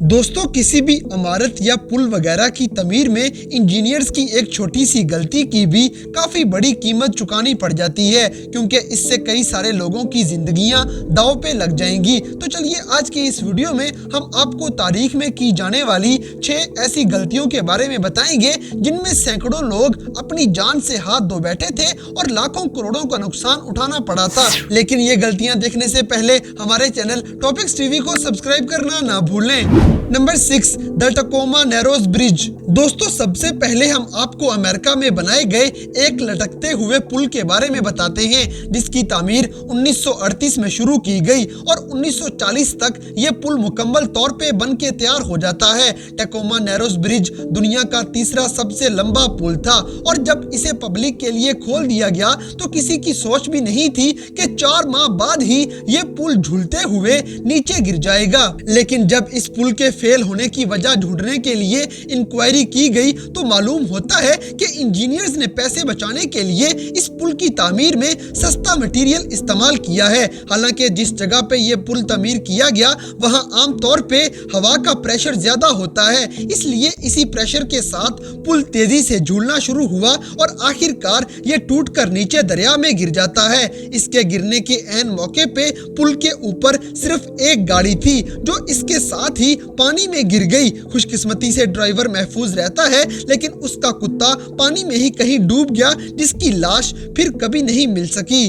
दोस्तों, किसी भी इमारत या पुल वगैरह की तमीर में इंजीनियर्स की एक छोटी सी गलती की भी काफी बड़ी कीमत चुकानी पड़ जाती है, क्योंकि इससे कई सारे लोगों की जिंदगियां दांव पे लग जाएंगी। तो चलिए आज के इस वीडियो में हम आपको तारीख में की जाने वाली 6 ऐसी गलतियों के बारे में बताएंगे जिनमें सैकड़ों लोग अपनी जान से हाथ धो बैठे थे और लाखों करोड़ों का नुकसान उठाना पड़ा था। लेकिन ये गलतियां देखने से पहले हमारे चैनल टॉपिक्स टीवी को सब्सक्राइब करना ना भूलें। Number 6, the Tacoma Narrows bridge. दोस्तों, सबसे पहले हम आपको अमेरिका में बनाए गए एक लटकते हुए पुल के बारे में बताते हैं, जिसकी तामीर 1938 में शुरू की गई और 1940 तक ये पुल मुकम्मल तौर पे बन के तैयार हो जाता है। टकोमा नैरोज ब्रिज दुनिया का तीसरा सबसे लंबा पुल था और जब इसे पब्लिक के लिए खोल दिया गया तो किसी की सोच भी नहीं थी कि 4 माह बाद ही ये पुल झूलते हुए नीचे गिर जाएगा। लेकिन जब इस पुल के फेल होने की वजह ढूंढने के लिए इंक्वायरी की गई तो मालूम होता है कि इंजीनियर्स ने पैसे बचाने के लिए इस पुल की तामीर में सस्ता मटेरियल इस्तेमाल किया है। हालांकि जिस जगह पे ये पुल तामीर किया गया वहां आम तौर पे हवा का प्रेशर ज्यादा होता है, इसलिए इसी प्रेशर के साथ पुल तेजी से झूलना शुरू हुआ और आखिरकार ये टूटकर नीचे दरिया में गिर जाता है। इसके गिरने के ऐन मौके पे पुल के ऊपर सिर्फ एक गाड़ी थी जो इसके साथ ही पानी में गिर गई। खुशकिस्मती से ड्राइवर महफूज रहता है, लेकिन उसका कुत्ता पानी में ही कहीं डूब गया, जिसकी लाश फिर कभी नहीं मिल सकी।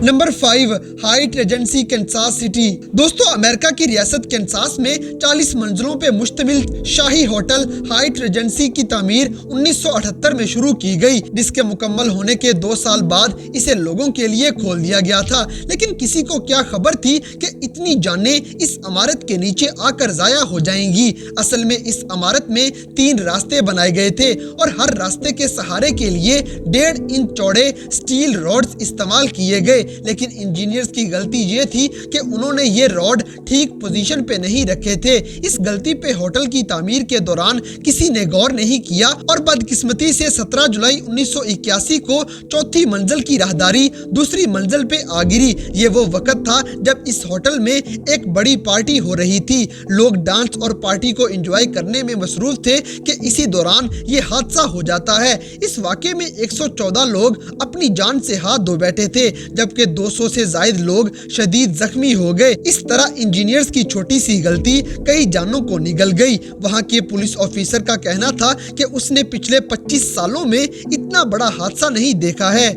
Number 5, height Regency Kansas city. दोस्तों, अमेरिका की रियासत कैंसास में 40 मंजिलों पे मुश्तमिल शाही होटल हाइट रेजेंसी की तामीर 1978 में शुरू की गई, जिसके मुकम्मल होने के 2 साल बाद इसे लोगों के लिए खोल दिया गया था। लेकिन किसी को क्या खबर थी कि इतनी जानें इस इमारत के नीचे आकर जाया हो जाएंगी। असल में इस इमारत में 3 रास्ते बनाए गए थे और हर रास्ते के सहारे के लिए 1.5 इंच चौड़े स्टील रॉड्स इस्तेमाल किए गए। लेकिन इंजीनियर्स की गलती ये थी कि उन्होंने ये रॉड ठीक पोजीशन पे नहीं रखे थे। इस गलती पे होटल की तामीर के दौरान किसी ने गौर नहीं किया और बदकिस्मती से 17 जुलाई 1981 को चौथी मंजिल की राहदारी दूसरी मंजिल पे आ गिरी। ये वो वक्त था जब इस होटल में एक बड़ी पार्टी हो रही थी। लोग डांस और पार्टी को एंजॉय करने में मसरूफ थे कि इसी दौरान ये हादसा हो जाता है। इस वाक़े में 114 लोग अपनी जान से हाथ धो बैठे थे, जबकि 200 से ज्यादा लोग शदीद जख्मी हो गए। इस तरह इंजीनियर्स की छोटी सी गलती कई जानों को निगल गई। वहां के पुलिस ऑफिसर का कहना था कि उसने पिछले 25 सालों में इतना बड़ा हादसा नहीं देखा है।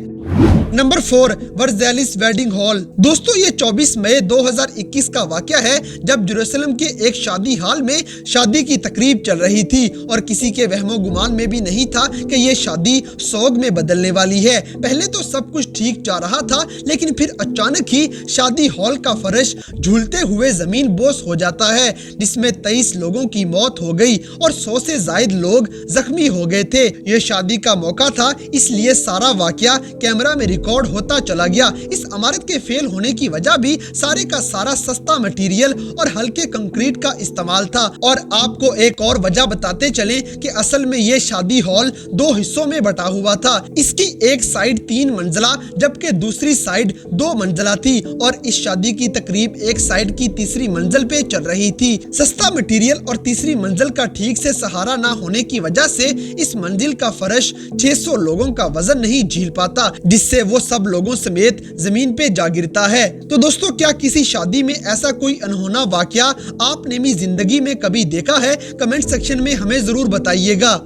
Number 4, Versailles wedding hall. दोस्तों, ये 24 मई 2021 का वाकया है जब जेरूसलम के एक शादी हॉल में शादी की तकरीब चल रही थी और किसी के वहमो गुमान में भी नहीं था कि ये शादी सोग में बदलने वाली है। पहले तो सब कुछ ठीक जा रहा था, लेकिन फिर अचानक ही शादी हॉल का फर्श झूलते हुए जमीन बोस हो जाता है, जिसमें 23 लोगों की मौत हो गई और 100 से ज्यादा लोग जख्मी हो गए थे। ये शादी का मौका था, इसलिए सारा वाकया कैमरा में रिकॉर्ड होता चला गया। इस इमारत के फेल होने की वजह भी सारे का सारा सस्ता मटेरियल और हल्के कंक्रीट का इस्तेमाल था। और आपको एक और वजह बताते चले कि असल में ये शादी हॉल 2 हिस्सों में बटा हुआ था। इसकी एक साइड 3 मंजिला जबकि दूसरी साइड 2 मंजिला थी और इस शादी की तकरीब एक साइड की तीसरी मंजिल पे चल रही थी। सस्ता मटेरियल और तीसरी मंजिल का ठीक से सहारा ना होने की वजह से इस मंजिल का फर्श 600 लोगों का वजन नहीं झेल पाता, जिससे वो सब लोगों समेत जमीन पे जा गिरता है। तो दोस्तों, क्या किसी शादी में ऐसा कोई अनहोना वाकया आपने भी जिंदगी में कभी देखा है? कमेंट सेक्शन में हमें जरूर बताइएगा।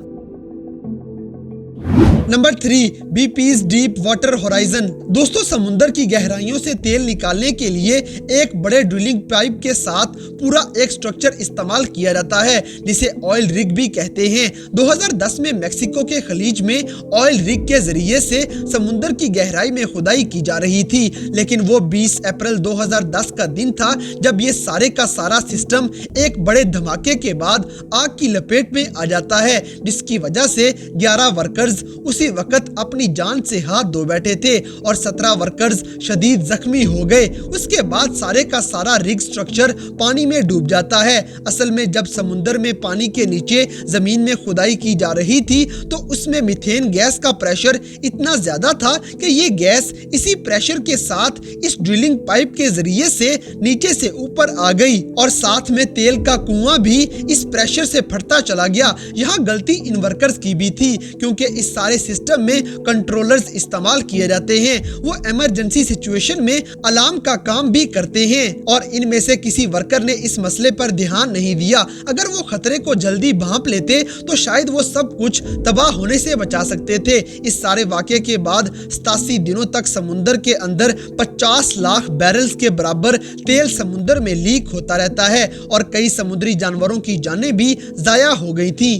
Number 3, BP's Deep Water Horizon. दोस्तों, समुद्र की गहराइयों से तेल निकालने के लिए एक बड़े ड्रिलिंग पाइप के साथ पूरा एक स्ट्रक्चर इस्तेमाल किया जाता है, जिसे ऑयल रिग भी कहते हैं। 2010 में मेक्सिको के खलीज में ऑयल रिग के जरिए से समुद्र की गहराई में खुदाई की जा रही थी, लेकिन वो 20 अप्रैल 2010 का दिन था जब ये सारे का सारा सिस्टम एक बड़े धमाके के बाद आग की लपेट में आ जाता है, जिसकी वजह से 11 वर्कर्स उस उसी वक्त अपनी जान से हाथ धो बैठे थे और 17 वर्कर्स शदीद जख्मी हो गए। उसके बाद सारे का सारा रिग स्ट्रक्चर पानी में डूब जाता है। असल में जब समुंदर में पानी के नीचे जमीन में खुदाई की जा रही थी तो उसमें मीथेन गैस का प्रेशर इतना ज्यादा था कि ये गैस इसी प्रेशर के साथ इस ड्रिलिंग पाइप के जरिए से नीचे से ऊपर आ गई और साथ में तेल का कुआं भी इस प्रेशर से फटता चला गया। यहाँ गलती इन वर्कर्स की भी थी क्योंकि इस सारे सिस्टम में कंट्रोलर्स इस्तेमाल किए जाते हैं। वो इमरजेंसी सिचुएशन में अलार्म का काम भी करते हैं और इनमें से किसी वर्कर ने इस मसले पर ध्यान नहीं दिया। अगर वो खतरे को जल्दी भांप लेते तो शायद वो सब कुछ तबाह होने से बचा सकते थे। इस सारे वाकये के बाद 87 दिनों तक समुंदर के अंदर 50 लाख बैरल्स के बराबर तेल समुंदर में लीक होता रहता है और कई समुद्री जानवरों की जानें भी जाया हो गई थी।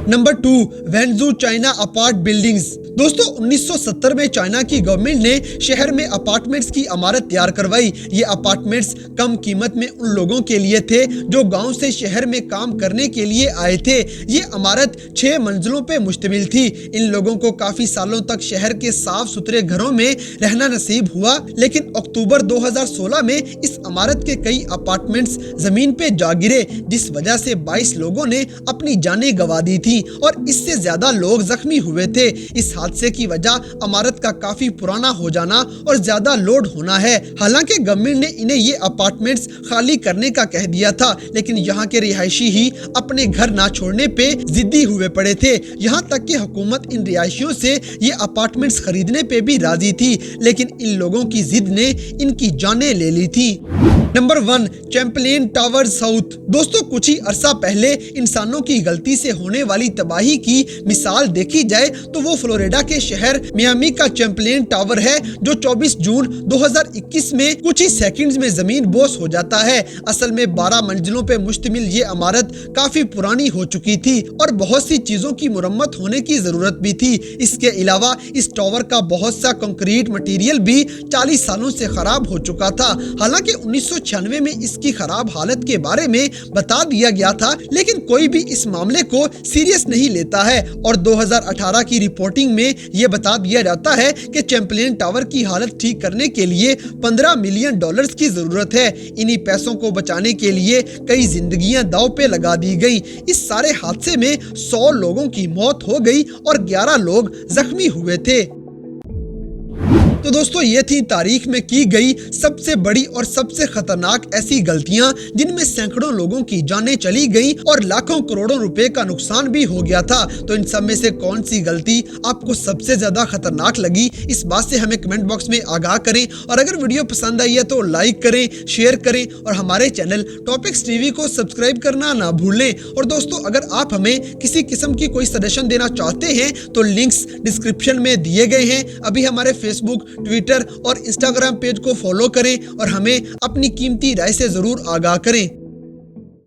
Number 2, Wenzhou China apart buildings. दोस्तों 1970 में चाइना की गवर्नमेंट ने शहर में अपार्टमेंट्स की इमारत तैयार करवाई। ये अपार्टमेंट्स कम कीमत में उन लोगों के लिए थे जो गांव से शहर में काम करने के लिए आए थे। ये इमारत 6 मंजिलों पे मुश्तमिल थी। इन लोगों को काफी सालों तक शहर के साफ सुथरे घरों में रहना नसीब हुआ, लेकिन अक्टूबर 2016 में इस इमारत के कई अपार्टमेंट्स जमीन पे जा गिरे, जिस वजह से 22 लोगों ने अपनी जानें गंवा दी थी और इससे ज्यादा लोग जख्मी हुए थे। इस हादसे की वजह इमारत का काफी पुराना हो जाना और ज्यादा लोड होना है। हालांकि गवर्नमेंट ने इन्हें ये अपार्टमेंट्स खाली करने का कह दिया था, लेकिन यहाँ के रिहायशी ही अपने घर ना छोड़ने पे जिद्दी हुए पड़े थे। यहाँ तक कि हुकूमत इन रिहायशियों से ये अपार्टमेंट्स खरीदने पे भी राजी थी, लेकिन इन लोगों की जिद ने इनकी जानें ले ली थी। Number 1, Champlain Tower South. दोस्तों कुछ ही अरसा पहले इंसानों की गलती से होने वाली तबाही की मिसाल देखी जाए तो वो फ्लोरिडा के शहर मियामी का चैंपलिन टावर है, जो 24 जून 2021 में कुछ ही सेकंड्स में जमीन बोस हो जाता है। असल में 12 मंजिलों पे मुश्तमिल ये इमारत काफी पुरानी हो चुकी थी और बहुत सी चीजों की मुरम्मत होने की जरूरत भी थी। इसके अलावा इस टावर का बहुत सा कंक्रीट मटेरियल भी 40 सालों से खराब हो चुका था। हालांकि 1996 में इसकी खराब हालत के बारे में बता दिया गया था, लेकिन कोई भी इस मामले को सीरियस नहीं लेता है और 2018 की रिपोर्टिंग में यह बता दिया जाता है कि चैंपलिन टावर की हालत ठीक करने के लिए $15 मिलियन की जरूरत है। इन्हीं पैसों को बचाने के लिए कई जिंदगियां दांव पे लगा दी गई। इस सारे हादसे में 100 लोगों की मौत हो गई और 11 लोग जख्मी हुए थे। तो दोस्तों ये थी तारीख में की गई सबसे बड़ी और सबसे खतरनाक ऐसी गलतियां जिनमें सैकड़ों लोगों की जानें चली गई और लाखों करोड़ों रुपए का नुकसान भी हो गया था। तो इन सब में से कौन सी गलती आपको सबसे ज्यादा खतरनाक लगी, इस बात से हमें कमेंट बॉक्स में आगाह करें। और अगर वीडियो पसंद आई है तो लाइक करें, शेयर करें और हमारे चैनल टॉपिक्स टीवी को सब्सक्राइब करना ना भूलें। और दोस्तों अगर आप हमें किसी किस्म की कोई सजेशन देना चाहते हैं तो लिंक्स डिस्क्रिप्शन में दिए गए हैं। अभी हमारे फेसबुक, ट्विटर और इंस्टाग्राम पेज को फॉलो करें और हमें अपनी कीमती राय से जरूर आगाह करें।